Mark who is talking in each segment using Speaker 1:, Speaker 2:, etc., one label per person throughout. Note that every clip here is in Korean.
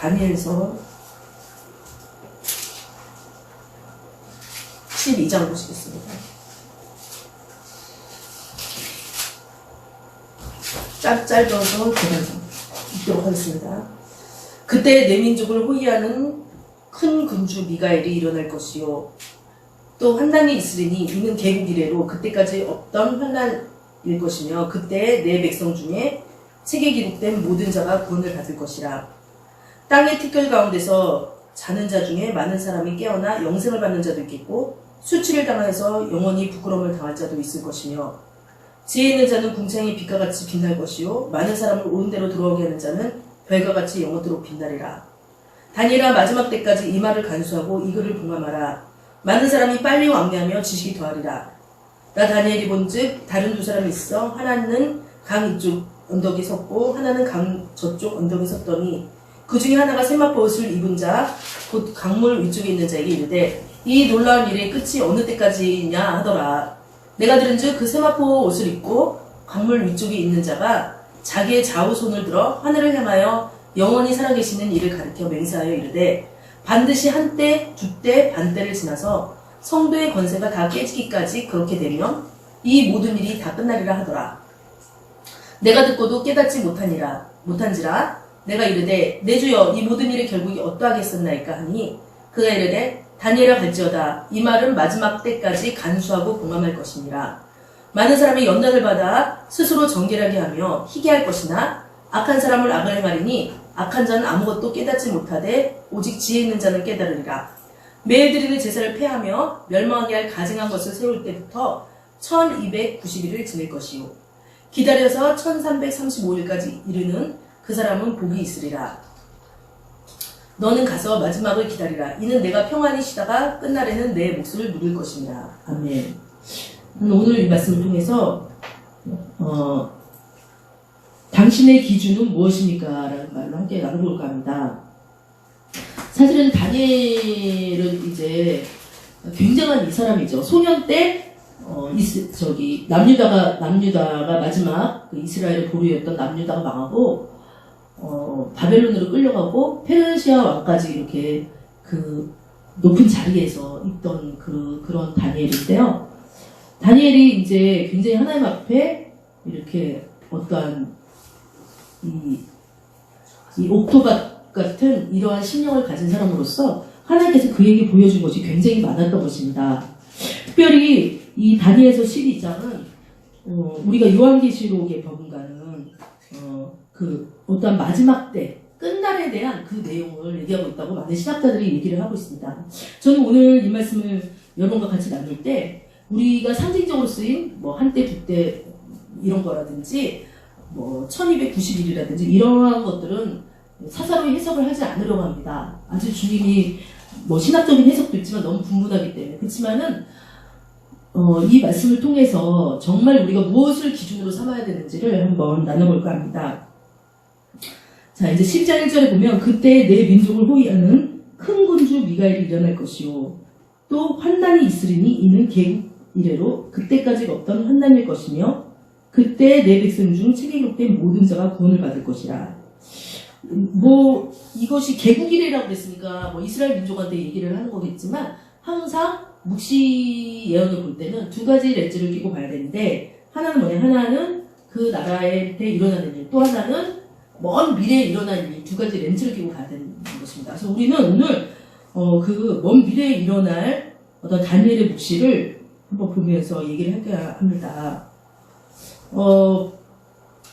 Speaker 1: 다니엘서 12장 보시겠습니다. 짧아서 제가 읽도록 하겠습니다. 그때 내 민족을 호위하는 큰 군주 미가엘이 일어날 것이요 또 환난이 있으리니 이는 개국 이래로 그때까지 없던 환난일 것이며 그때 내 백성 중에 책에 기록된 모든 자가 구원을 받을 것이라. 땅의 티끌 가운데서 자는 자 중에 많은 사람이 깨어나 영생을 받는 자도 있겠고 수치를 당해서 영원히 부끄러움을 당할 자도 있을 것이며 지혜 있는 자는 궁창의 빛과 같이 빛날 것이요 많은 사람을 옳은 대로 돌아오게 하는 자는 별과 같이 영원토록 빛나리라. 다니엘아 마지막 때까지 이 말을 간수하고 이 글을 봉함하라. 많은 사람이 빨리 왕래하며 지식이 더하리라. 나 다니엘이 본즉 다른 두 사람이 있어 하나는 강 이쪽 언덕에 섰고 하나는 강 저쪽 언덕에 섰더니 그 중에 하나가 세마포 옷을 입은 자 곧 강물 위쪽에 있는 자에게 이르되 이 놀라운 일의 끝이 어느 때까지냐 하더라. 내가 들은즉 그 세마포 옷을 입고 강물 위쪽에 있는 자가 자기의 좌우 손을 들어 하늘을 향하여 영원히 살아계시는 이를 가리켜 맹세하여 이르되 반드시 한때, 두때, 반때를 지나서 성도의 권세가 다 깨지기까지 그렇게 되면 이 모든 일이 다 끝나리라 하더라. 내가 듣고도 깨닫지 못한지라 내가 이르되 내 주여 이 모든 일의 결국이 어떠하겠었나이까 하니 그가 이르되 다니엘아 갈지어다 이 말은 마지막 때까지 간수하고 공감할 것이니라. 많은 사람이 연단을 받아 스스로 정결하게 하며 희게 할 것이나 악한 사람을 악을 행하리니 악한 자는 아무것도 깨닫지 못하되 오직 지혜 있는 자는 깨달으리라. 매일 드리는 제사를 폐하며 멸망하게 할 가증한 것을 세울 때부터 1290일을 지낼 것이요 기다려서 1335일까지 이르는 그 사람은 복이 있으리라. 너는 가서 마지막을 기다리라. 이는 내가 평안히 쉬다가 끝날에는 내 몫을 누릴 것이니라. 아멘. 오늘 이 말씀을 통해서 당신의 기준은 무엇입니까? 라는 말로 함께 나눠볼까 합니다. 사실은 다니엘은 이제 굉장한 이 사람이죠. 소년 때 남유다가 마지막 그 이스라엘의 보루였던 남유다가 망하고 바벨론으로 끌려가고 페르시아 왕까지 이렇게 그 높은 자리에서 있던 그런 다니엘인데요. 다니엘이 이제 굉장히 하나님 앞에 이렇게 어떠한 이 옥토밭 같은 이러한 심령을 가진 사람으로서 하나님께서 그에게 보여준 것이 굉장히 많았던 것입니다. 특별히 이 다니엘서 12장은 우리가 요한계시록에 버금가는 그 어떠한 마지막 때 끝날에 대한 그 내용을 얘기하고 있다고 많은 신학자들이 얘기를 하고 있습니다. 저는 오늘 이 말씀을 여러분과 같이 나눌 때 우리가 상징적으로 쓰인 뭐 한때 두때 이런 거라든지 뭐 1291이라든지 이러한 것들은 사사로이 해석을 하지 않으려고 합니다. 아주 주님이 뭐 신학적인 해석도 있지만 너무 분분하기 때문에. 그렇지만은 이 말씀을 통해서 정말 우리가 무엇을 기준으로 삼아야 되는지를 한번 나눠볼까 합니다. 자, 이제 10장 1절에 보면 그때 내 민족을 호위하는 큰 군주 미가엘이 일어날 것이요 또 환난이 있으리니 이는 개국 이래로 그때까지 없던 환난일 것이며 그때 내 백성 중 책에 기록된 모든 자가 구원을 받을 것이라. 뭐 이것이 개국 이래라고 그랬으니까 뭐 이스라엘 민족한테 얘기를 하는 거겠지만 항상 묵시 예언을 볼 때는 두 가지 렌즈를 끼고 봐야 되는데 하나는 뭐냐, 하나는 그 나라에 일어나는 일, 또 하나는 먼 미래에 일어날 일, 두 가지 렌즈를 끼고 봐야 되는 것입니다. 그래서 우리는 오늘 그 먼 미래에 일어날 어떤 다니엘의 묵시를 한번 보면서 얘기를 할까 합니다.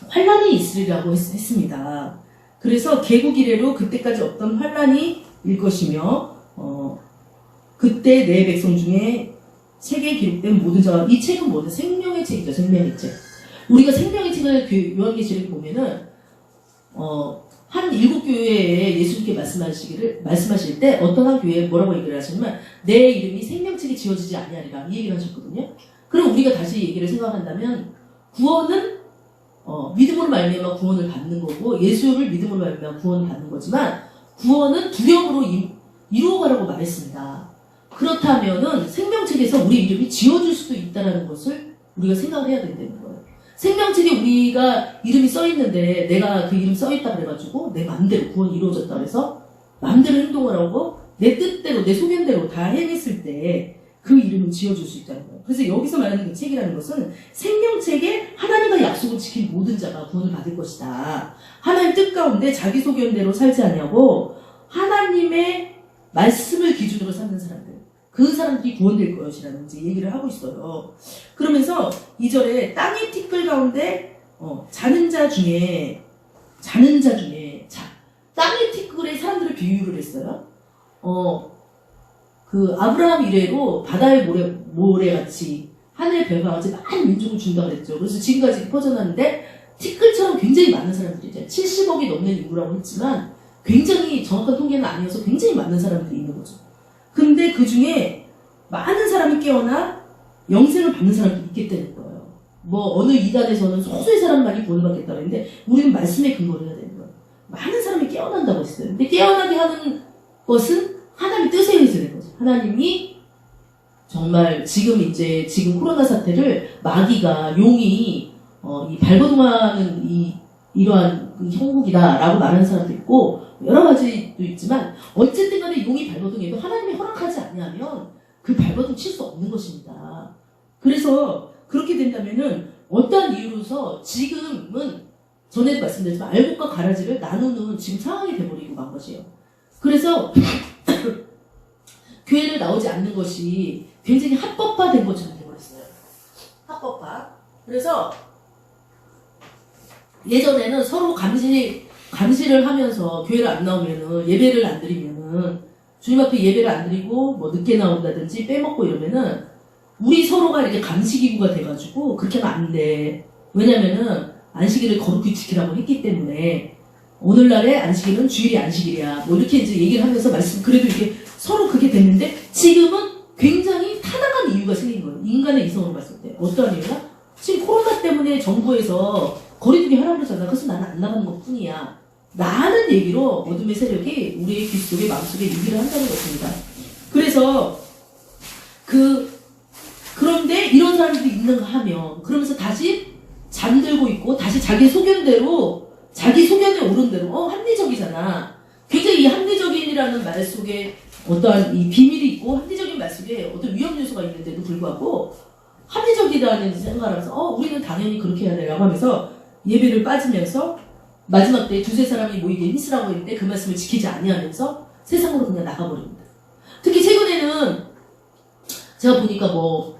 Speaker 1: 환난이 있으리라고 했습니다. 그래서 개국 이래로 그때까지 없던 환난이 일 것이며 그때 내 백성 중에 책에 기록된 모든 자가, 이 책은 뭐냐? 생명의 책이죠. 생명의 책. 우리가 생명의 책을 요한계시록에 보면은 한 일곱 교회에 예수님께 말씀하실 때 어떤 한 교회에 뭐라고 얘기를 하시냐면 내 이름이 생명책에 지어지지 아니하리라 이 얘기를 하셨거든요. 그럼 우리가 다시 얘기를 생각한다면 구원은 믿음으로 말미암아 구원을 받는 거고 예수를 믿음으로 말미암아 구원을 받는 거지만 구원은 두려움으로 이루어가라고 말했습니다. 그렇다면은 생명책에서 우리 이름이 지어질 수도 있다는 것을 우리가 생각을 해야 된다는 거예요. 생명책에 우리가 이름이 써있는데 내가 그 이름 써있다 그래가지고 내 마음대로 구원이 이루어졌다 그래서 마음대로 행동을 하고 내 뜻대로 내 소견대로 다 해냈을 때 그 이름을 지어줄 수 있다는 거예요. 그래서 여기서 말하는 그 책이라는 것은 생명책에 하나님과 약속을 지킨 모든 자가 구원을 받을 것이다. 하나님 뜻 가운데 자기 소견대로 살지 않냐고 하나님의 말씀을 기준으로 사는 사람들, 그 사람들이 구원될 것이라는 이제 얘기를 하고 있어요. 그러면서 2절에 땅의 티끌 가운데 자는 자 중에 땅의 티끌에 사람들을 비유를 했어요. 그 아브라함 이래로 바다의 모래같이 하늘의 별과 같이 많은 민족을 준다고 그랬죠. 그래서 지금까지 퍼져나는데 티끌처럼 굉장히 많은 사람들이죠. 70억이 넘는 인구라고 했지만 굉장히 정확한 통계는 아니어서 굉장히 많은 사람들이 있는 거죠. 근데 그 중에 많은 사람이 깨어나 영생을 받는 사람도 있겠다는 거예요. 뭐 어느 이단에서는 소수의 사람만이 구원을 받겠다고 했는데 우리는 말씀에 근거를 해야 되는 거예요. 많은 사람이 깨어난다고 했어요. 근데 깨어나게 하는 것은 하나님의 뜻에 의해서 되는 거죠. 하나님이 정말 지금 코로나 사태를 마귀가 용이 이 발버둥하는 이러한 형국이다라고 말하는 사람도 있고 여러 가지도 있지만 어쨌든 간에 용이 발버둥해도 하나님이 허락하지 않냐면 그 발버둥 칠 수 없는 것입니다. 그래서 그렇게 된다면은 어떠한 이유로서 지금은 전에도 말씀드렸지만 알곡과 가라지를 나누는 지금 상황이 돼버리고 간 것이에요. 그래서 교회를 나오지 않는 것이 굉장히 합법화된 것처럼 돼버렸어요. 합법화. 그래서 예전에는 서로 감시를 하면서 교회를 안 나오면은 예배를 안 드리면은 주님 앞에 예배를 안 드리고 뭐 늦게 나온다든지 빼먹고 이러면은 우리 서로가 이렇게 감시기구가 돼가지고 그렇게 하면 안 돼. 왜냐면은 안식일을 거룩히 지키라고 했기 때문에 오늘날의 안식일은 주일이 안식일이야. 뭐 이렇게 이제 얘기를 하면서 그래도 이렇게 서로 그게 됐는데 지금은 굉장히 타당한 이유가 생긴 거예요. 인간의 이성으로 봤을 때. 어떠한 이유가? 지금 코로나 때문에 정부에서 거리두기 하라고 그러잖아. 그래서 나는 안 나가는 것 뿐이야. 라는 얘기로 어둠의 세력이 우리의 귀속의 마음속에 얘기를 한다는 것입니다. 그래서 그런데 이런 사람들이 있는가 하면 그러면서 다시 잠들고 있고 다시 자기 소견에 오른 대로 합리적이잖아. 굉장히 이 합리적인이라는 말 속에 어떠한 이 비밀이 있고 합리적인 말 속에 어떤 위험 요소가 있는데도 불구하고 합리적이라는 생각을 하면서 우리는 당연히 그렇게 해야 돼라고 하면서 예배를 빠지면서 마지막 때 두세 사람이 모이게 힘쓰라고 했는데 그 말씀을 지키지 아니하면서 세상으로 그냥 나가버립니다. 특히 최근에는 제가 보니까 뭐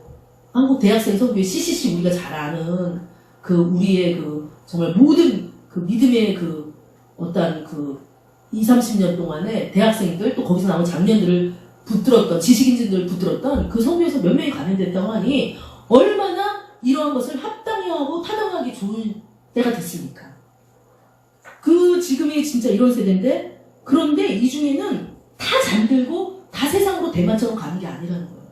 Speaker 1: 한국 대학생 선교회 CCC 우리가 잘 아는 우리의 정말 모든 믿음의 어떠한 20-30년 동안에 대학생들 또 거기서 나온 장년들을 붙들었던 지식인들을 붙들었던 그 선교에서 몇 명이 감염됐다고 하니 얼마나 이러한 것을 합당히 하고 타당하기 좋은 때가 됐습니까? 지금이 진짜 이런 세대인데 그런데 이 중에는 다 잠들고 다 세상으로 대만처럼 가는 게 아니라는 거예요.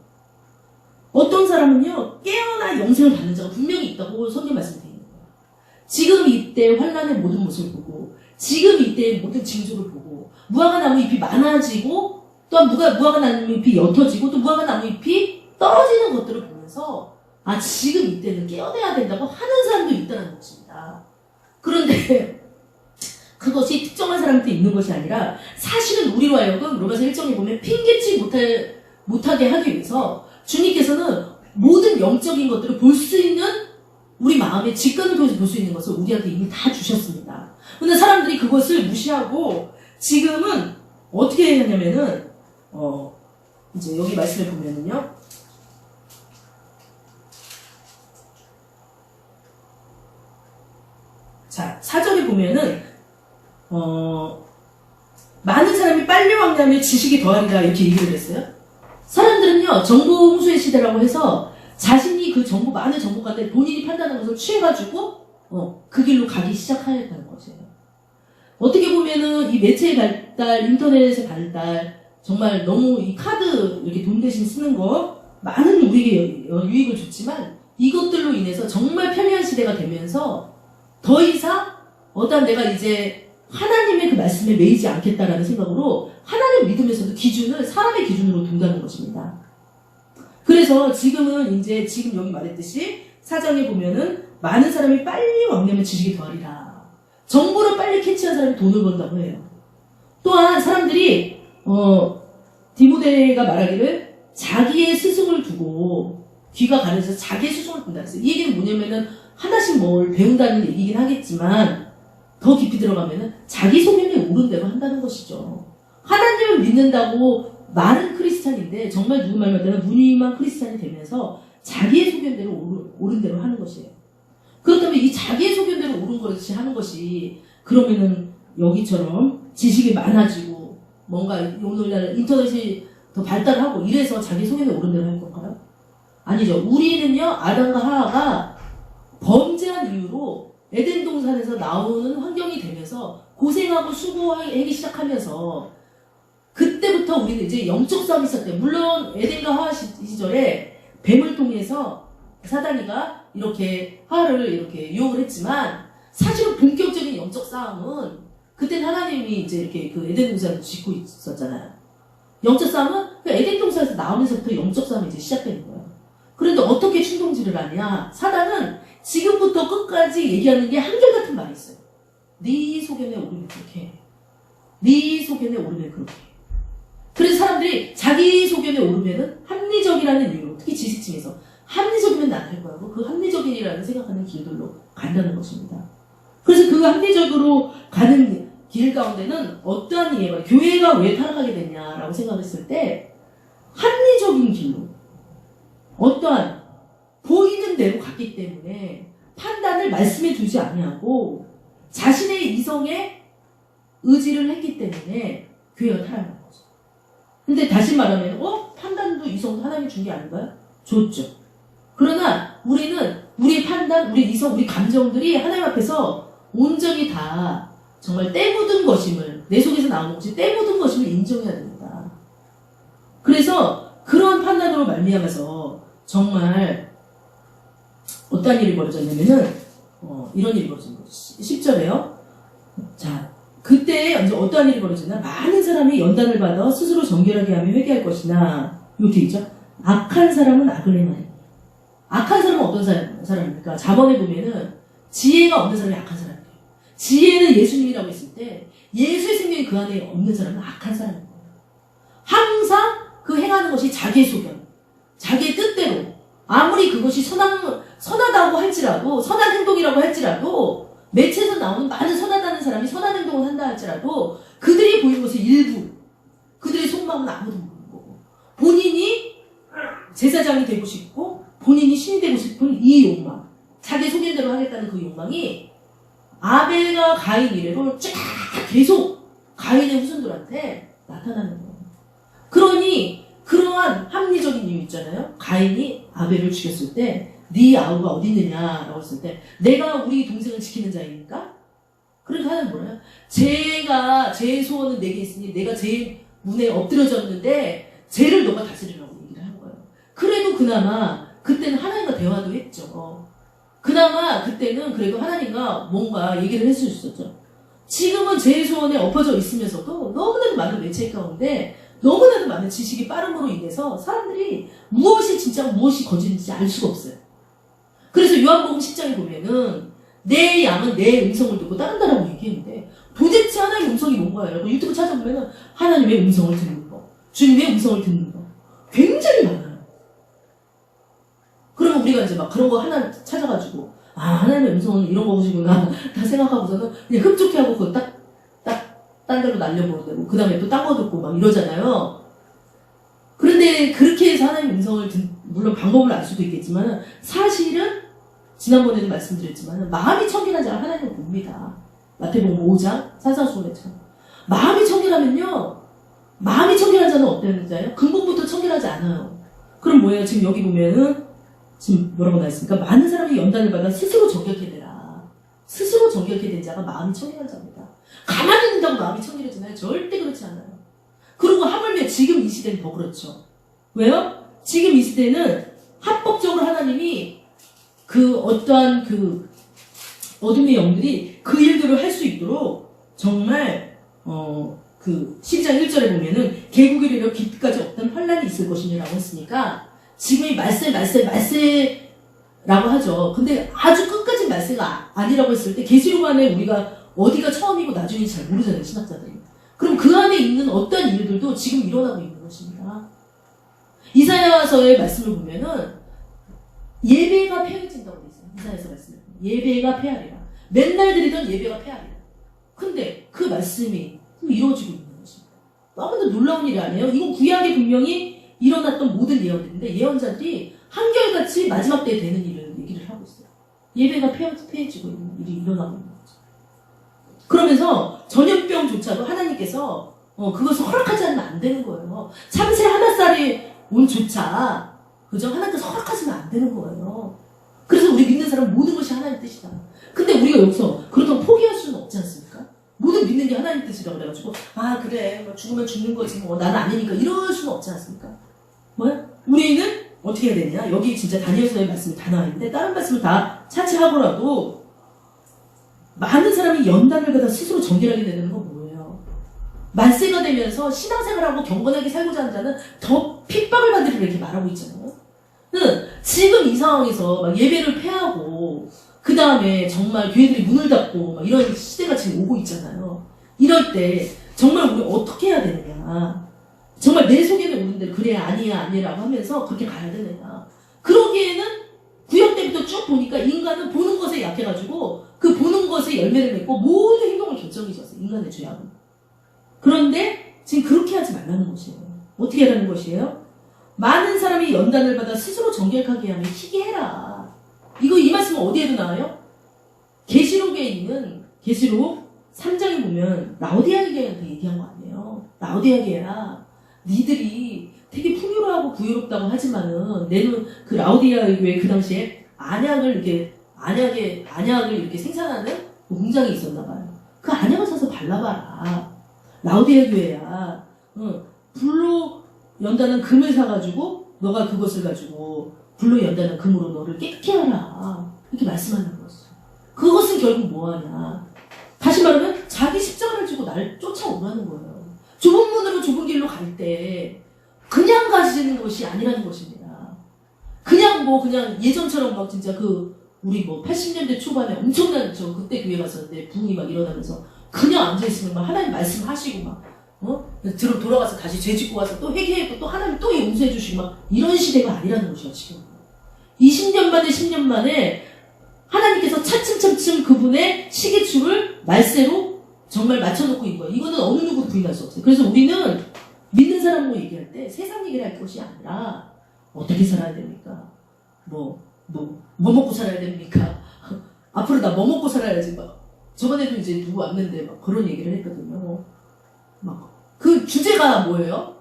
Speaker 1: 어떤 사람은요 깨어나 영생을 받는 자가 분명히 있다고 성경 말씀이 되어 있는 거예요. 지금 이때 환란의 모든 모습을 보고 지금 이때의 모든 징조를 보고 무화과 나무 잎이 많아지고 또한 무화과 나무 잎이 옅어지고 또 무화과 나무 잎이 떨어지는 것들을 보면서 지금 이때는 깨어내야 된다고 하는 사람도 있다는 것입니다. 그런데 그것이 특정한 사람한테 있는 것이 아니라 사실은 우리로 하여금 로마서 1장에 보면 핑계치 못하게 하기 위해서 주님께서는 모든 영적인 것들을 볼 수 있는 우리 마음의 직관을 통해서 볼 수 있는 것을 우리한테 이미 다 주셨습니다. 근데 사람들이 그것을 무시하고 지금은 어떻게 하냐면은 이제 여기 말씀을 보면은요. 자, 4절에 보면은 많은 사람이 빨리 왕래하며 지식이 더하리라 이렇게 얘기를 했어요. 사람들은요 정보 홍수의 시대라고 해서 자신이 많은 정보 가운데 본인이 판단하는 것을 취해가지고 그 길로 가기 시작하였다는 것이에요. 어떻게 보면은 이 매체의 발달, 인터넷의 발달, 정말 너무 이 카드 이렇게 돈 대신 쓰는 거 많은 우리에게 유익을 줬지만 이것들로 인해서 정말 편리한 시대가 되면서 더 이상 어떤 내가 이제 하나님의 그 말씀에 매이지 않겠다라는 생각으로 하나님 믿음에서도 기준을 사람의 기준으로 둔다는 것입니다. 그래서 지금 여기 말했듯이 사장에 보면은 많은 사람이 빨리 왕래하면 지식이 더하리라. 정보를 빨리 캐치한 사람이 돈을 번다고 해요. 또한 사람들이 사람들이 디모데가 말하기를 자기의 스승을 두고 귀가 가려져서 자기의 스승을 둔다 했어요. 이 얘기는 뭐냐면은 하나씩 뭘 배운다는 얘기긴 하겠지만 더 깊이 들어가면은 자기 소견에 옳은 대로 한다는 것이죠. 하나님을 믿는다고 말은 크리스찬인데 정말 누구 말 맞다면 무늬만 크리스찬이 되면서 자기의 소견대로 옳은 대로 하는 것이에요. 그렇다면 이 자기의 소견대로 옳은 것이 하는 것이 그러면은 여기처럼 지식이 많아지고 뭔가 오늘날 인터넷이 더 발달하고 이래서 자기 소견에 옳은 대로 할 건가요? 아니죠. 우리는요, 아담과 하와가 범죄한 이유로 에덴 동산에서 나오는 환경이 되면서 고생하고 수고하기 시작하면서 그때부터 우리는 이제 영적 싸움이 시작돼요. 물론 에덴과 하와 시절에 뱀을 통해서 사단이가 이렇게 하와를 이렇게 유혹을 했지만 사실은 본격적인 영적 싸움은 그때는 하나님이 이제 이렇게 그 에덴 동산을 짓고 있었잖아요. 영적 싸움은 그 에덴 동산에서 나오면서부터 영적 싸움이 이제 시작되는 거예요. 그런데 어떻게 충동질을 하냐? 사단은 지금부터 끝까지 얘기하는 게 한결같은 말이 있어요. 네 소견에 오르면 그렇게 해. 네 소견에 오르면 그렇게 해. 그래서 사람들이 자기 소견에 오르면은 합리적이라는 이유로, 특히 지식층에서 합리적이면 나쁠 거라고 그 합리적이라는 생각하는 길들로 간다는 것입니다. 그래서 그 합리적으로 가는 길 가운데는 어떠한 이해가, 교회가 왜 타락하게 됐냐라고 생각했을 때 합리적인 길로 어떠한 보이는 대로 갔기 때문에 판단을 말씀해 주지 아니하고 자신의 이성에 의지를 했기 때문에 교회가 타락한 거죠. 근데 다시 말하면 판단도 이성도 하나님이 준 게 아닌가요? 줬죠. 그러나 우리는 우리의 판단, 우리 이성, 우리 감정들이 하나님 앞에서 온전히 다 정말 때 묻은 것임을, 내 속에서 나오는 것이 때 묻은 것임을 인정해야 됩니다. 그래서 그러한 판단으로 말미암아서 정말 어떤 일이 벌어졌냐면은 이런 일이 벌어진 거죠. 10절에요. 자, 그때 이제 어떠한 일이 벌어졌나? 많은 사람이 연단을 받아 스스로 정결하게 하며 회개할 것이나, 이렇게 있죠. 악한 사람은 악을 행하니. 악한 사람은 어떤 사람입니까? 자본에 보면은 지혜가 없는 사람이 악한 사람이에요. 지혜는 예수님이라고 했을 때 예수의 생명이 그 안에 없는 사람은 악한 사람인 거예요. 항상 그 행하는 것이 자기의 소견, 자기의 뜻대로, 아무리 그것이 선하다고 할지라도, 선한 행동이라고 할지라도, 매체에서 나오는 많은 선하다는 사람이 선한 행동을 한다 할지라도 그들이 보이는 것은 일부, 그들의 속마음은 아무도 모르는 거고, 본인이 제사장이 되고 싶고 본인이 신이 되고 싶은 이 욕망, 자기 소견대로 하겠다는 그 욕망이 아벨과 가인 이래로 쫙 계속 가인의 후손들한테 나타나는 거예요. 그러니 그러한 합리적인 이유 있잖아요. 가인이 아벨을 죽였을 때 네 아우가 어디 있느냐라고 했을 때 내가 우리 동생을 지키는 자입니까? 그러니까 하나는 뭐래요? 제 소원은 내게 있으니 내가 제 문에 엎드려졌는데 쟤를 너가 다스리라고 얘기를 한 거예요. 그래도 그나마 그때는 하나님과 대화도 했죠. 그나마 그때는 그래도 하나님과 뭔가 얘기를 했을 수 있었죠. 지금은 제 소원에 엎어져 있으면서도 너무나도 많은 매체 가운데 너무나도 많은 지식이 빠름으로 인해서 사람들이 무엇이 진짜 무엇이 거짓인지 알 수가 없어요. 그래서 요한복음 10장에 보면은 내 양은 내 음성을 듣고 따른다라고 얘기했는데 도대체 하나님의 음성이 뭔가요? 유튜브 찾아보면은 하나님의 음성을 듣는 거, 주님의 음성을 듣는 거 굉장히 많아요. 그러면 우리가 이제 막 그런 거 하나 찾아가지고 하나님의 음성은 이런 거구나 다 생각하고서는 그냥 흡족해 하고 그거 딴 데로 날려버리고 그 다음에 또 딴 거 듣고 막 이러잖아요. 그런데 그렇게 해서 하나님의 음성을 물론 방법을 알 수도 있겠지만 사실은 지난번에도 말씀드렸지만 마음이 청결한 자가 하나님을 봅니다. 마태복음 5장 산상수훈에처럼 마음이 청결하면요, 마음이 청결한 자는 어떤 자예요? 근본부터 청결하지 않아요. 그럼 뭐예요? 지금 여기 보면은 지금 뭐라고 나와있습니까? 많은 사람이 연단을 받아 스스로 정결케 되라. 스스로 정결케 된 자가 마음이 청결한 자입니다. 가만히 있는다고 마음이 청결해지나요? 절대 그렇지 않아요. 그리고 하물며 지금 이 시대는 더 그렇죠. 왜요? 지금 이 시대는 합법적으로 하나님이 그 어떠한 그 어둠의 영들이 그 일들을 할 수 있도록 정말 그 12장 1절에 보면은 개국에 이르러 깊이까지 없던 환란이 있을 것이니라고 했으니까 지금이 말세라고 하죠. 근데 아주 끝까지 말세가 아니라고 했을 때 계시록 안에 우리가 어디가 처음이고 나중인지 잘 모르잖아요, 신학자들이. 그럼 그 안에 있는 어떠한 일들도 지금 일어나고 있는 것입니다. 이사야서의 말씀을 보면은 예배가 폐해진다고 되어 있어요. 이사야서 말씀을 예배가 폐하리라. 맨날 드리던 예배가 폐하리라. 근데 그 말씀이 이루어지고 있는 것입니다. 너무나 놀라운 일이 아니에요. 이건 구약에 분명히 일어났던 모든 예언들인데 예언자들이 한결같이 마지막 때에 되는 일을 얘기를 하고 있어요. 예배가 폐해지고 있는 일이 일어나고 있는 거죠. 그러면서 전염병조차도 하나님께서 그것을 허락하지 않으면 안 되는 거예요. 참새 하나살이 온조차 그죠? 하나님께서 허락하시면 안 되는 거예요. 그래서 우리 믿는 사람은 모든 것이 하나님 뜻이다. 근데 우리가 여기서 그렇다고 포기할 수는 없지 않습니까? 모든 믿는 게 하나님 뜻이라고 그래가지고 아 그래 뭐 죽으면 죽는 거지 뭐 나는 아니니까 이럴 수는 없지 않습니까? 뭐야? 우리는 어떻게 해야 되냐? 여기 진짜 다니엘서의 말씀이 다 나와 있는데 다른 말씀을 다 차치하고라도 많은 사람이 연단을 받아 스스로 정결하게 되는 건 뭐예요? 만세가 되면서 신앙생활하고 경건하게 살고자 하는 자는 더 핍박을 받으리라 이렇게 말하고 있잖아요. 지금 이 상황에서 막 예배를 폐하고 그 다음에 정말 교회들이 문을 닫고 막 이런 시대가 지금 오고 있잖아요. 이럴 때 정말 우리 어떻게 해야 되느냐? 정말 내 속에는 오는 대로 그래 아니야 아니라고 하면서 그렇게 가야 되느냐? 그러기에는 구약 때부터 쭉 보니까 인간은 보는 것에 약해가지고 그 보는 것에 열매를 맺고 모든 행동을 결정이 졌어요. 인간의 죄악은. 그런데 지금 그렇게 하지 말라는 것이에요. 어떻게 하라는 것이에요? 많은 사람이 연단을 받아 스스로 정결하게 하면 희귀해라. 이 말씀은 어디에도 나와요? 계시록에 있는 계시록 3장에 보면 라오디아 교회한테 얘기한 거 아니에요. 라오디아 교회야. 니들이 되게 풍요로하고 부유롭다고 하지만은 내는 그 라오디아 교회 그 당시에 안약을 이렇게 생산하는 공장이 있었나 봐요. 그 안약을 사서 발라봐라. 라오디아 교회야. 불로 연다는 금을 사가지고 너가 그것을 가지고 불로 연다는 금으로 너를 깨끗게 하라. 이렇게 말씀하는 거였어요. 그것은 결국 뭐하냐. 다시 말하면 자기 십자가를 지고 나를 쫓아오라는 거예요. 좁은 문으로 좁은 길로 갈 때 그냥 가시는 것이 아니라는 것입니다. 그냥 예전처럼 막 진짜 우리 80년대 초반에 엄청난 그때 교회 갔었는데 부흥이 막 일어나면서 그냥 앉아있으면 막 하나님 말씀하시고 막 돌아가서 다시 죄 짓고 와서 또 회개했고 또 하나님 또 용서해주시고 막 이런 시대가 아니라는 것이야 지금. 20년 만에 10년 만에 하나님께서 차츰차츰 그분의 시기축을 말세로 정말 맞춰놓고 있는 거예요. 이거는 어느 누구도 부인할 수 없어요. 그래서 우리는 믿는 사람으로 얘기할 때 세상 얘기를 할 것이 아니라 어떻게 살아야 됩니까? 뭐 먹고 살아야 됩니까? 앞으로 나 뭐 먹고 살아야지 막 저번에도 이제 누구 왔는데 막 그런 얘기를 했거든요. 막 그 주제가 뭐예요?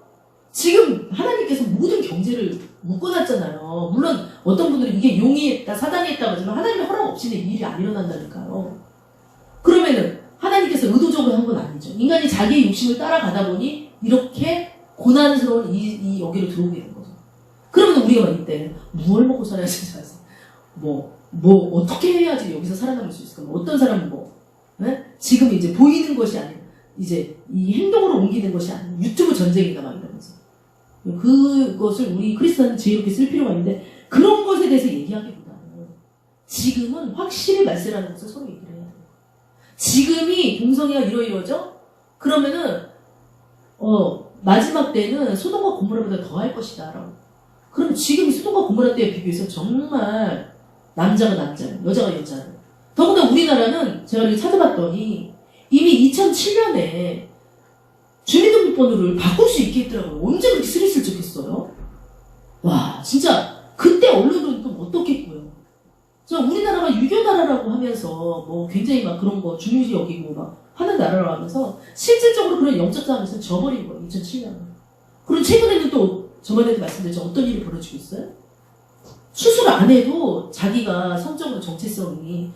Speaker 1: 지금 하나님께서 모든 경제를 묶어놨잖아요. 물론 어떤 분들은 이게 용이 했다, 사단이 했다고 하지만 하나님의 허락 없이는 이 일이 안 일어난다니까요. 그러면은 하나님께서 의도적으로 한 건 아니죠. 인간이 자기의 욕심을 따라가다 보니 이렇게 고난스러운 이 여기로 들어오게 된 거죠. 그러면 우리가 막 이때 무얼 먹고 살아야지 어떻게 해야지 여기서 살아남을 수 있을까? 어떤 사람은 네? 지금 이제 보이는 것이 아니고 이제 이 행동으로 옮기는 것이 아니고 유튜브 전쟁이다 막 이러면서 그것을 우리 크리스천은 지혜롭게 쓸 필요가 있는데 그런 것에 대해서 얘기하기보다는 지금은 확실히 말세라는 것을 서로 얘기를 해야 돼요. 지금이 동성애가 이러이러죠? 그러면은 마지막 때는 소돔과 고모라보다 더 할 것이다 라고. 그럼 지금 소돔과 고모라 때에 비교해서 정말 남자가 남자예요. 여자가 여자예요. 더구나 우리나라는 제가 이렇게 찾아봤더니 이미 2007년에 주민등록번호를 바꿀 수 있게 했더라고요. 언제 그렇게 스리슬쩍했어요? 와 진짜 그때 언론은 또 어떻겠고요. 우리나라가 유교나라라고 하면서 굉장히 막 그런 거 중요시 여기고 막 하는 나라라고 하면서 실질적으로 그런 영적 싸움에서 져버린 거예요. 2007년에. 그리고 최근에는 또 저번에도 말씀드렸죠. 어떤 일이 벌어지고 있어요? 수술 안 해도 자기가 성적으로 정체성이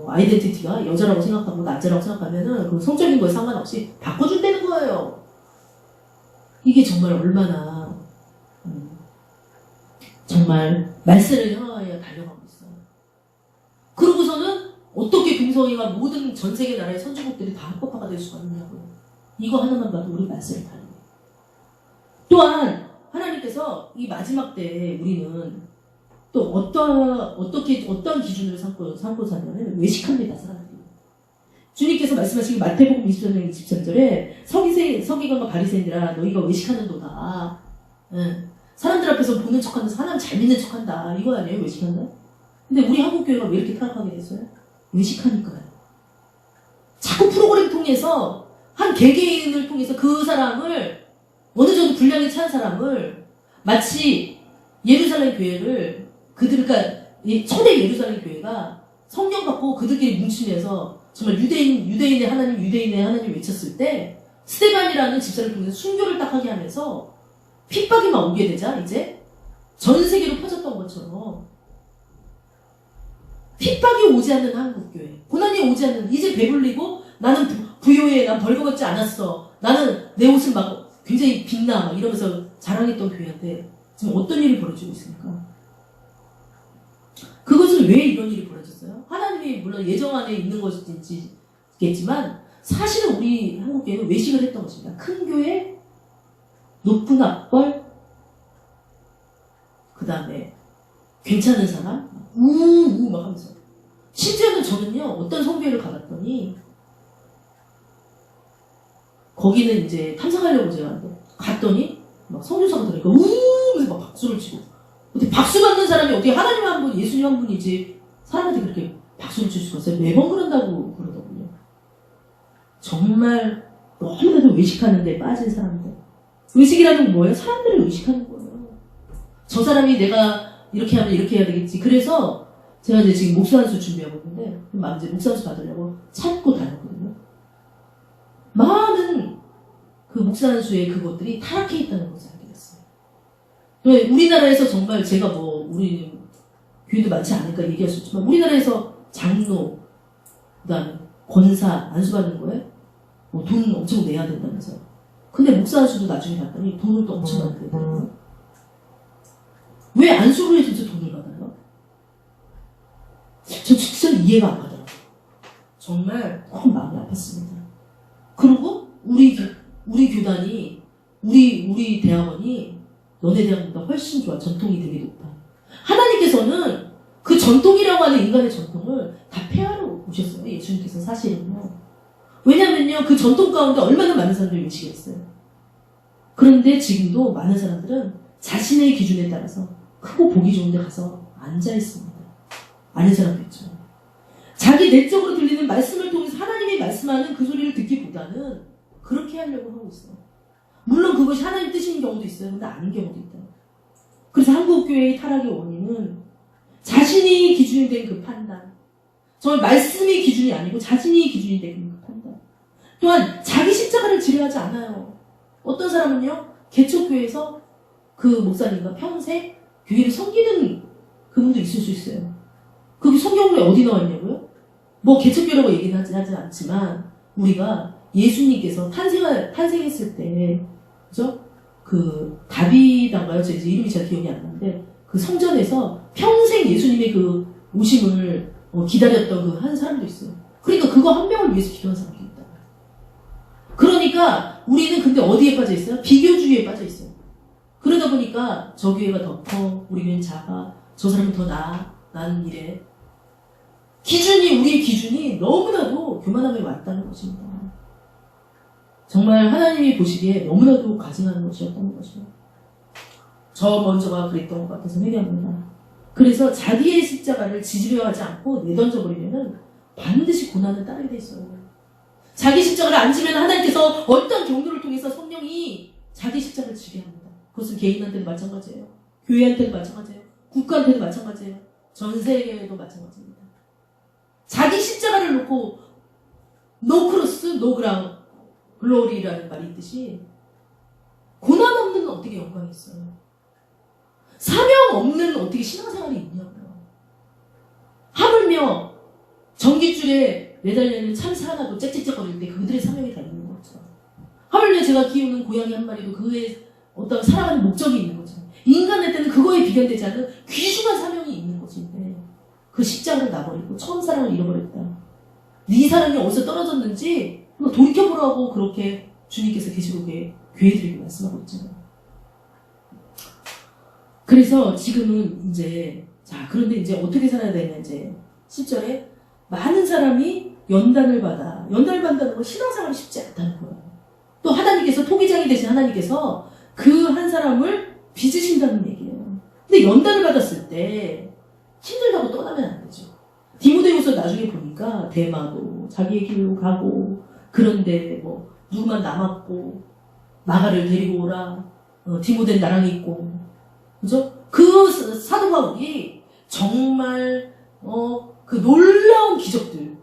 Speaker 1: 아이덴티티가 여자라고 생각하고 남자라고 생각하면은 그 성적인 거에 상관없이 바꿔준다는 거예요. 이게 정말 얼마나 정말 말세를 향하여 달려가고 있어요. 그러고서는 어떻게 금성이가 모든 전 세계 나라의 선진국들이 다 합법화가 될 수가 있냐고요. 이거 하나만 봐도 우리 말세를 달려요. 또한 하나님께서 이 마지막 때에 우리는 또 어떤 기준을 삼고 사냐면 외식합니다, 사람들이. 주님께서 말씀하신 마태복음 24장 23절에 서기관과 바리새인들아 너희가 외식하는도다. 응. 사람들 앞에서 보는 척하면서 하나님 잘 믿는 척한다. 이거 아니에요? 외식한다? 근데 우리 한국교회가 왜 이렇게 타락하게 됐어요? 외식하니까요. 자꾸 프로그램 통해서 한 개개인을 통해서 그 사람을 어느 정도 분량이 찬 사람을 마치 예루살렘 교회를 그러니까 초대 예루살렘 교회가 성령 받고 그들끼리 뭉치면서 정말 유대인의 하나님 외쳤을 때 스데반이라는 집사를 통해서 순교를 딱 하게 하면서 핍박이 막 오게 되자 이제 전 세계로 퍼졌던 것처럼 핍박이 오지 않는 한국교회, 고난이 오지 않는, 이제 배불리고 나는 부요해, 난 벌거벗지 않았어, 나는 내 옷은 막 굉장히 빛나 막 이러면서 자랑했던 교회인데 지금 어떤 일이 벌어지고 있습니까? 그것은 왜 이런 일이 벌어졌어요? 하나님이 물론 예정 안에 있는 것이겠지만 사실은 우리 한국교회는 외식을 했던 것입니다. 큰 교회, 높은 앞벌, 그 다음에 괜찮은 사람, 우우 막 하면서. 심지어는 저는요, 어떤 성교회를 가봤더니 거기는 이제 탐방하려고 제가 갔더니 막 성교사가 들으니까 우우 하면서 막 박수를 치고, 어떻게 박수 받는 사람이 어떻게 하나님 한 분, 예수님 한 분이지 사람한테 그렇게 박수를 칠 수가 있어요? 매번 그런다고 그러더군요. 정말 너무나도 외식하는 데 빠진 사람들. 의식이라는 건 뭐예요? 사람들을 의식하는 거예요. 저 사람이 내가 이렇게 하면 이렇게 해야 되겠지. 그래서 제가 이제 지금 목수 한수 준비하고 있는데 이제 목수 한수 받으려고 찾고 다녔거든요. 많은 그 목수 한수의 그것들이 타락해 있다는 것을 알게 됐어요. 우리나라에서 정말 제가 우리 교회도 많지 않을까 얘기할 수 있지만 우리나라에서 장로, 그 다음에 권사 안수받는 거에 돈 엄청 내야 된다면서요. 근데 목사 안수도 나중에 봤더니 돈을 또 엄청 많이 내더라고요. 왜 안수를 해서 진짜 돈을 받아요? 저 진짜 이해가 안 가더라고요. 정말 너무 마음이 아팠습니다. 그리고 우리 교단이, 우리 대학원이 너네 대학원보다 훨씬 좋아. 전통이 되게 높아. 하나님께서는 그 전통이라고 하는 인간의 전통을 다 폐하러 오셨어요. 예수님께서 사실은요. 왜냐면요, 그 전통 가운데 얼마나 많은 사람들이 외식을 했어요. 그런데 지금도 많은 사람들은 자신의 기준에 따라서 크고 보기 좋은 데 가서 앉아 있습니다. 아는 사람도 있죠. 자기 내적으로 들리는 말씀을 통해서 하나님이 말씀하는 그 소리를 듣기보다는 그렇게 하려고 하고 있어요. 물론 그것이 하나님 뜻인 경우도 있어요. 근데 아닌 경우도 있다. 그래서 한국교회의 타락의 원인은 자신이 기준이 된 그 판단, 정말 말씀이 기준이 아니고 자신이 기준이 된 그 판단, 또한 자기 십자가를 지려하지 않아요. 어떤 사람은요, 개척교회에서 그 목사님과 평생 교회를 섬기는 그분도 있을 수 있어요. 그게 성경에 어디 나와 있냐고요? 개척교회라고 얘기는 하지 않지만 우리가 예수님께서 탄생했을 때, 그죠? 그 다비단가요? 제 이름이 잘 기억이 안 나는데 그 성전에서 평생 예수님의 그 오심을 기다렸던 그 한 사람도 있어요. 그러니까 그거 한 명을 위해서 기도한 사람도 있다. 그러니까 우리는 근데 어디에 빠져 있어요? 비교주의에 빠져 있어요. 그러다 보니까 저 교회가 더 커, 우리 교회는 작아, 저 사람은 더 나아, 나는 이래. 우리의 기준이 너무나도 교만함에 왔다는 것입니다. 정말 하나님이 보시기에 너무나도 가증하는 것이었던 것이죠. 저 먼저가 그랬던 것 같아서 회개합니다. 그래서 자기의 십자가를 지지려 하지 않고 내던져버리면 반드시 고난을 따르게 돼 있어요. 자기 십자가를 안 지면 하나님께서 어떤 경로를 통해서 성령이 자기 십자가를 지게 합니다. 그것은 개인한테도 마찬가지예요. 교회한테도 마찬가지예요. 국가한테도 마찬가지예요. 전 세계에도 마찬가지입니다. 자기 십자가를 놓고 노 크로스, 노 글로리라는 말이 있듯이 고난 없는 어떻게 영광이 있어요. 사명 없는 어떻게 신앙생활이 있냐고요. 하물며 전깃줄에 매달려있는 참새 하나도 짹짹짹거릴 때 그들의 사명이 다 있는 거죠. 하물며 제가 키우는 고양이 한 마리도 그의 어떤 살아가는 목적이 있는 거죠. 인간한테는 그거에 비견되지 않는 귀중한 사명이 있는 것인데 그 십자가를 놔버리고 처음 사랑을 잃어버렸다. 네 사랑이 어디서 떨어졌는지 돌이켜보라고 그렇게 주님께서 계시록에 교회들에게 말씀하고 있잖아요. 그래서 지금은 이제 그런데 이제 어떻게 살아야 되냐, 이제 10절에 많은 사람이 연단을 받아 겁니다. 연단을 받는다는 건 신앙생활이 쉽지 않다는 거예요. 또 하나님께서 토기장이 되신 하나님께서 그 한 사람을 빚으신다는 얘기예요. 근데 연단을 받았을 때 힘들다고 떠나면 안 되죠. 디모데후서 나중에 보니까 데마도 자기의 길로 가고 그런데 뭐 누구만 남았고 마가를 데리고 오라. 디모데는 나랑 있고 그죠? 그 사도 바울이 정말 그 놀라운 기적들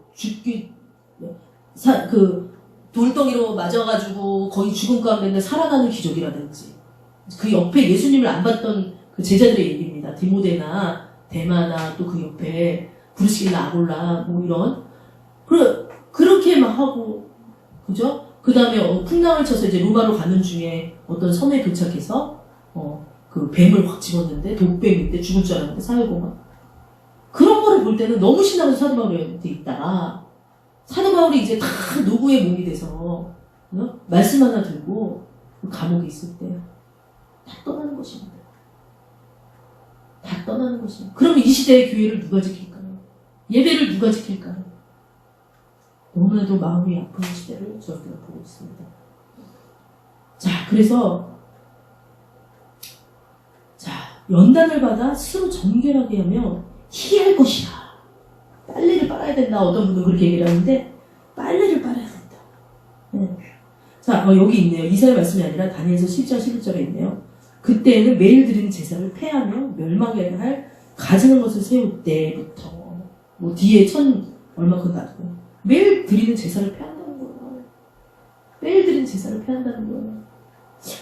Speaker 1: 그 돌덩이로 맞아가지고 거의 죽음 가운데 살아나는 기적이라든지 그 옆에 예수님을 안 봤던 그 제자들의 얘기입니다. 디모데나 데마나 또 그 옆에 브루스길라 아골라 뭐 이런 그렇게 막 하고 그죠? 그 다음에 풍랑을 쳐서 이제 로마로 가는 중에 어떤 섬에 도착해서 그 뱀을 확 집었는데 독뱀인데 죽을 줄 알았는데 살고 막 그런 거를 볼 때는 너무 신나서 사도 바울한테 있다가 사도 바울이 이제 다 노구의 몸이 돼서 말씀 하나 들고 감옥에 있을 때 다 떠나는 것입니다. 다 떠나는 것입니다. 그럼 이 시대의 교회를 누가 지킬까요? 예배를 누가 지킬까요? 너무나도 마음이 아픈 시대를 저희가 보고 있습니다. 자, 그래서 연단을 받아 스스로 정결하게 하며 희할 것이라. 빨래를 빨아야 된다. 어떤 분은 그렇게 얘기를 하는데 빨래를 빨아야 된다. 네. 자, 여기 있네요. 이사야 말씀이 아니라 다니엘서 10장 11절에 있네요. 그때에는 매일 드리는 제사를 폐하며 멸망해야 할 가지는 것을 세울 때부터 뭐 뒤에 얼마큼 놔두고 매일 드리는 제사를 폐한다는 거예요. 매일 드리는 제사를 폐한다는 거예요.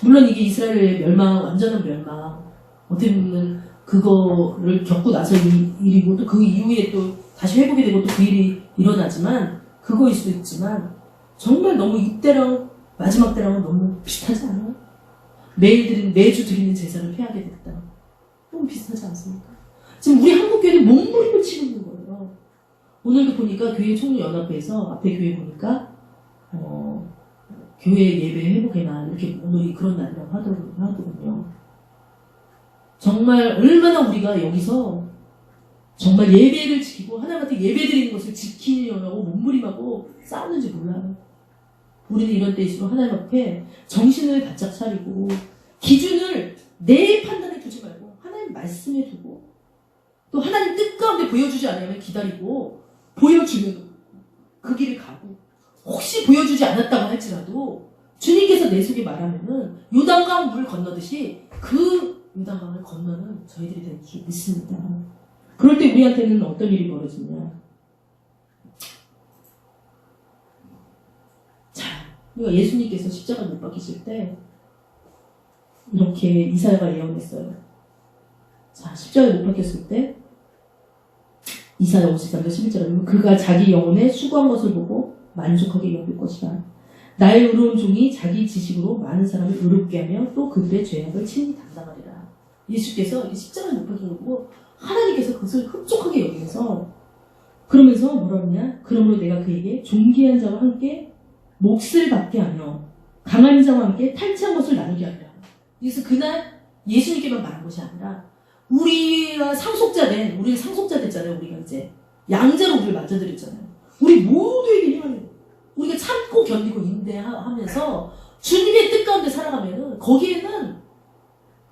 Speaker 1: 물론 이게 이스라엘의 멸망, 완전한 멸망 어떻게 보면 그거를 겪고 나서 일이고 또 그 이후에 또 다시 회복이 되고 또 그 일이 일어나지만 그거일 수도 있지만 정말 너무 이때랑 마지막 때랑은 너무 비슷하지 않아요? 매주 드리는 제사를 폐하게 됐다. 너무 비슷하지 않습니까? 지금 우리 한국교회는 몸부림을 치고 있는 거예요. 오늘도 보니까 교회 총연합회에서 앞에 교회 보니까 교회 예배 회복의 날 이렇게 오늘이 그런 날이라고 하더군요. 정말 얼마나 우리가 여기서 정말 예배를 지키고 하나님한테 예배 드리는 것을 지키려고 몸부림하고 싸우는지 몰라요. 우리는 이런 때일수록 하나님 앞에 정신을 바짝 차리고 기준을 내 판단에 두지 말고 하나님 말씀에 두고 또 하나님 뜻 가운데 보여주지 않으면 기다리고 보여주면 그 길을 가고 혹시 보여주지 않았다고 할지라도 주님께서 내 속에 말하면은 요단강 물 건너듯이 그 요단강을 건너는 저희들이 될 줄 믿습니다. 그럴 때 우리한테는 어떤 일이 벌어지냐? 자, 우리가 예수님께서 십자가 못 박히실 때 이렇게 이사야가 예언했어요. 자, 십자가에 못 박혔을 때 이사야 53장 11절에 보면 그가 자기 영혼에 수고한 것을 보고 만족하게 여길 것이다. 나의 의로운 종이 자기 지식으로 많은 사람을 의롭게 하며 또 그들의 죄악을 친히 담당하리라. 예수께서 이 십자가에 못 박힌 걸 보고 하나님께서 그것을 흡족하게 여기면서 그러면서 뭐라 하냐? 그러므로 내가 그에게 존귀한 자와 함께 몫을 받게 하며 강한 자와 함께 탈취한 것을 나누게 하리라. 그래서 그날 예수님께만 말한 것이 아니라 우리가 우리는 상속자 됐잖아요. 우리가 이제 양자로 우리를 맞아들였잖아요. 우리 모두에게 행하는 우리가 참고 견디고 인내하면서 주님의 뜻 가운데 살아가면은 거기에는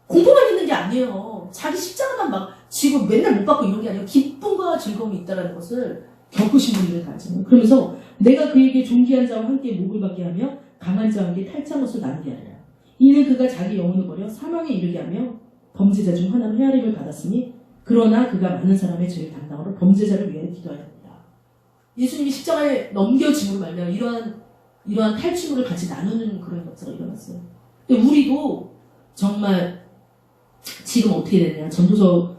Speaker 1: 공포만 있는 게 아니에요. 자기 십자가만 막 지고 맨날 못 받고 이런 게 아니라 기쁨과 즐거움이 있다는 것을 겪으신 분들은 다 알잖아요. 그러면서 내가 그에게 존귀한 자와 함께 목을 받게 하며 강한 자와 함께 탈취한 것을 나누게 하리라. 이는 그가 자기 영혼을 버려 사망에 이르게 하며 범죄자 중 하나는 헤아림을 받았으니 그러나 그가 많은 사람의 죄를 담당하러 범죄자를 위하여 기도하야 됩니다. 예수님이 십자가에 넘겨짐으로 말미암아 이러한 탈취물을 같이 나누는 그런 역사가 일어났어요. 근데 우리도 정말 지금 어떻게 되느냐? 전도서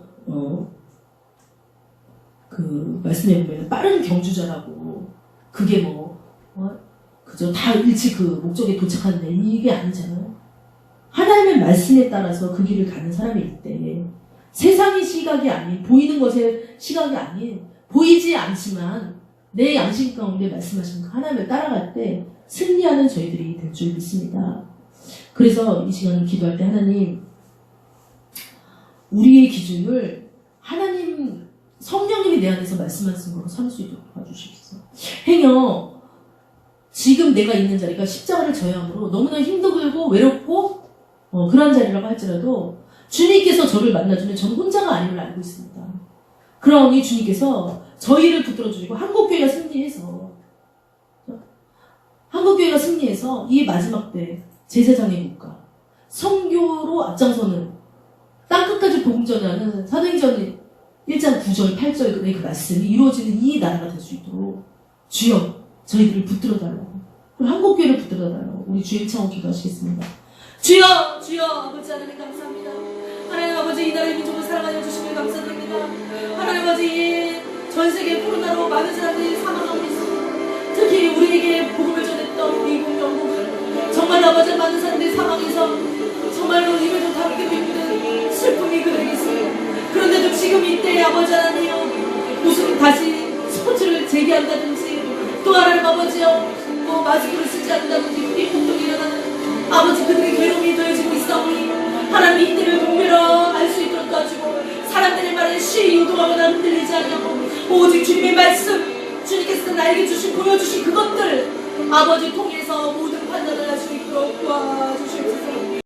Speaker 1: 그 말씀해 보면 빠른 경주자라고 그게 그저 다 일찍 그 목적에 도착하는데 이게 아니잖아요. 하나님의 말씀에 따라서 그 길을 가는 사람일 때 세상의 시각이 아닌 보이는 것의 시각이 아닌 보이지 않지만 내 양심 가운데 말씀하신 그 하나님을 따라갈 때 승리하는 저희들이 될 줄 믿습니다. 그래서 이 시간을 기도할 때 하나님 우리의 기준을 하나님 성령님이 내 안에서 말씀하신 거로 삼을 수 있도록 도와주십시오. 행여
Speaker 2: 지금 내가 있는 자리가 십자가를 져야 하므로 너무나 힘들고 외롭고 그런 자리라고 할지라도 주님께서 저를 만나주면 저는 혼자가 아님을 알고 있습니다. 그러니 주님께서 저희를 붙들어 주시고 한국교회가 승리해서 이 마지막 때 제사장의 국가 선교로 앞장서는 땅끝까지 복음 전하는 사도행전 1장 9절 8절의 그 말씀이 이루어지는 이 나라가 될 수 있도록 주여 저희들을 붙들어 달라고, 그리고 한국교회를 붙들어 달라고 우리 주의 창호 기도하시겠습니다. 주여 아버지 하나님 감사합니다. 하나님 아버지 이 나라의 민족을 사랑하여 주시길 감사드립니다. 하나님 아버지 전 세계 코로나로 많은 사람들이 사망하고 있습니다. 특히 우리에게 복음을 전했던 미국, 영국은 정말 아버지 많은 사람들이 사망해서 정말로 입에 좀 담기도 힘든 슬픔이 그들에게 있습니다. 그런데도 지금 이때 아버지 하나님 무슨 다시 스포츠를 재개한다든지 또 하나님 아버지요 뭐 마스크를 쓰지 않는다든지 비폭동이 일어나는 아버지 그들의 괴로움이 더해지고 있사오니 하나님 이때를 분별하 알 수 있도록 도와주고 사람들의 말에 쉬이 유도하거나 흔들리지 않냐고 오직 주님의 말씀 주님께서 나에게 보여주신 그것들 아버지 통해서 모든 판단을 할 수 있도록 도와주시옵소서.